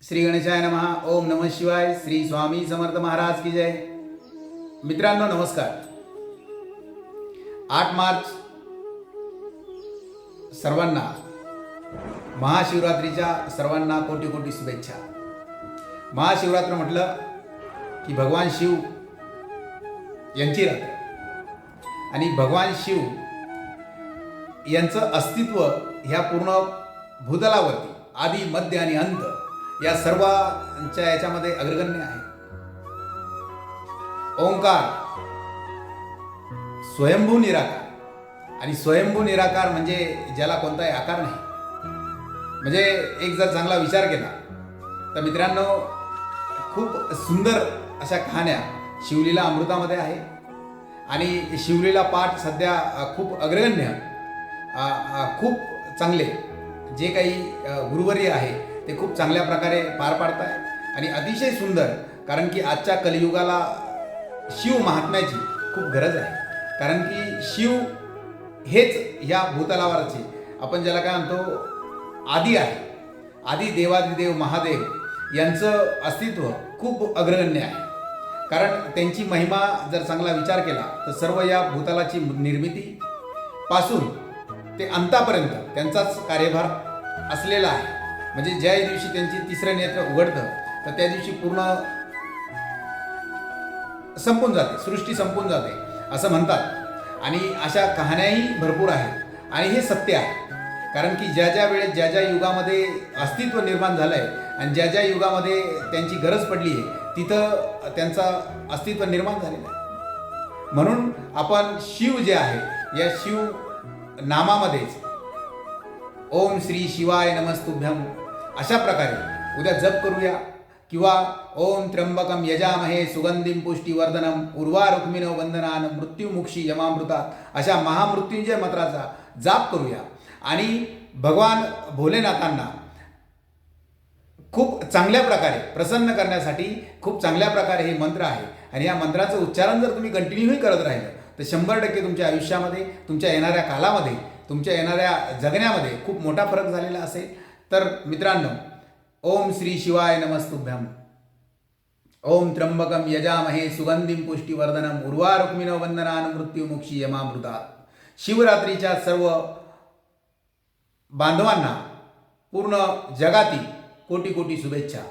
श्री गणेशाय नमः. ओम नमः शिवाय. श्री स्वामी समर्थ महाराज की जय. मित्रांनो नमस्कार. 8 मार्च सर्वांना महाशिवरात्रीच्या सर्वांना कोटी कोटी शुभेच्छा. महाशिवरात्र म्हटलं की भगवान शिव यांची रात्र आणि भगवान शिव यांचं अस्तित्व ह्या पूर्ण भूतलावरती आदी मध्य आणि अंत या सर्वांच्या याच्यामध्ये अग्रगण्य आहे. ओंकार स्वयंभू निराकार आणि स्वयंभू निराकार म्हणजे ज्याला कोणताही आकार नाही. म्हणजे एक जर चांगला विचार केला तर मित्रांनो खूप सुंदर अशा कहाण्या शिवलीला अमृतामध्ये आहे आणि शिवलीला पाठ सध्या खूप अग्रगण्य खूप चांगले जे काही गुरुवर्य आहे ते खूप चांगल्या प्रकारे पार पाडत आहे आणि अतिशय सुंदर. कारण की आजच्या कलियुगाला शिव महात्म्याची खूप गरज आहे. कारण की शिव हेच ह्या भूतलावरचे आपण ज्याला काय म्हणतो आदी आहे. आदी देवादिदेव महादेव यांचं अस्तित्व खूप अग्रगण्य आहे. कारण त्यांची महिमा जर चांगला विचार केला तर सर्व या भूतलाची निर्मिती पासून ते अंतापर्यंत त्यांचाच कार्यभार असलेला आहे. म्हणजे ज्या दिवशी त्यांची तिसरं नेत्र उघडतं तर त्या दिवशी पूर्ण संपून जाते, सृष्टी संपून जाते असं म्हणतात. आणि अशा कहाण्याही भरपूर आहेत आणि हे सत्य आहे. कारण की ज्या ज्या वेळेस ज्या ज्या युगामध्ये अस्तित्व निर्माण झालं आहे आणि ज्या ज्या युगामध्ये त्यांची गरज पडली आहे तिथं त्यांचं अस्तित्व निर्माण झालेलं आहे. म्हणून आपण शिव जे आहे या शिव नामामध्येच ओम श्री शिवाय नमस्तुभ्यम अशा प्रकारे उद्या जप करूया. किंवा ओम त्र्यंबकम यजामहे सुगंधिम पुष्टिवर्धनम उर्वारुक्मिणो वंदनान मृत्युमुक्षी यमामृतात अशा महामृत्युंजय मंत्राचा जाप करूया. आणि भगवान भोलेनाथांना खूप चांगल्या प्रकारे प्रसन्न करण्यासाठी खूप चांगल्या प्रकारे हे मंत्र आहे. आणि या मंत्राचं उच्चारण जर तुम्ही कंटिन्यूही करत राहिलं तर 100% तुमच्या आयुष्यामध्ये, तुमच्या येणाऱ्या कालामध्ये, तुमच्या येणाऱ्या जगण्यामध्ये खूप मोठा फरक झालेला असेल. तर मित्रांनो ओम श्री शिवाय नमस्तुभ्यम. ओम त्र्यंबकम यजामहे सुगंधिम पुष्टिवर्धनम उर्वारुक्मिणो वंदनान मृत्युमुक्षी यमामृतात. शिवरात्रीच्या सर्व बांधवांना पूर्ण जगातील कोटी कोटी शुभेच्छा.